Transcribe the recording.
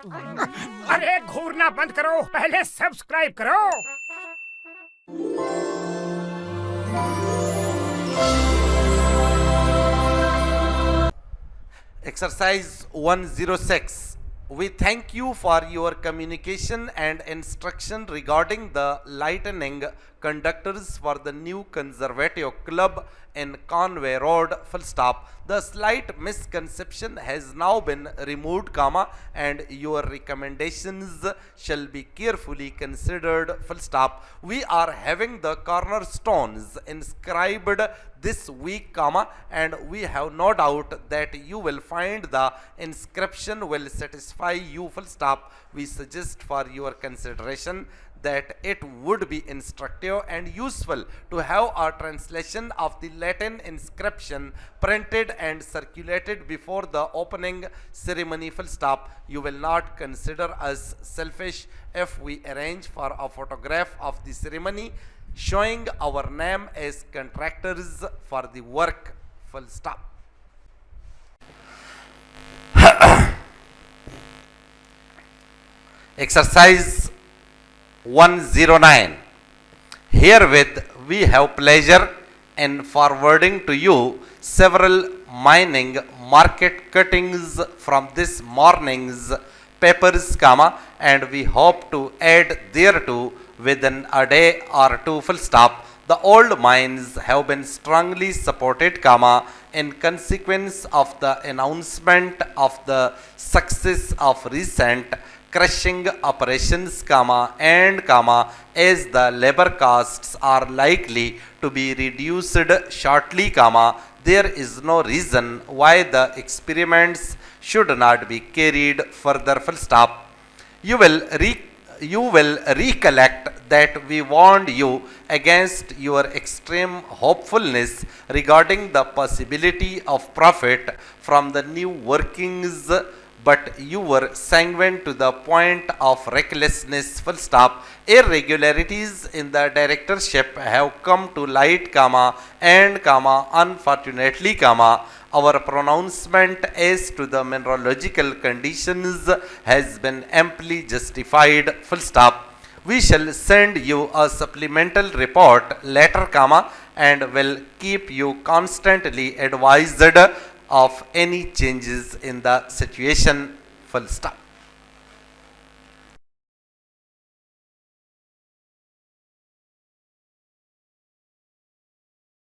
अरे घूरना बंद करो, पहले सब्सक्राइब करो। Exercise 106. We thank you for your communication and instruction regarding the lightning conductors for the new conservative club in Conway Road, full stop. The slight misconception has now been removed, comma, and your recommendations shall be carefully considered, full stop. We are having the cornerstones inscribed this week, comma, and we have no doubt that you will find the inscription will satisfy you, full stop. We suggest for your consideration that it would be instructive and useful to have a translation of the Latin inscription printed and circulated before the opening ceremony, full stop. You will not consider us selfish if we arrange for a photograph of the ceremony showing our name as contractors for the work, full stop. Exercise 109. Herewith we have pleasure in forwarding to you several mining market cuttings from this morning's papers, comma, and we hope to add thereto within a day or two, full stop. The old mines have been strongly supported, comma, in consequence of the announcement of the success of recent crushing operations, comma, and comma, as the labor costs are likely to be reduced shortly, comma, there is no reason why the experiments should not be carried further, full stop. You will recollect that we warned you against your extreme hopefulness regarding the possibility of profit from the new workings, but you were sanguine to the point of recklessness, full stop. Irregularities in the directorship have come to light, comma, and comma, unfortunately, comma, our pronouncement as to the mineralogical conditions has been amply justified, full stop. We shall send you a supplemental report later, comma, and will keep you constantly advised of any changes in the situation, full stop.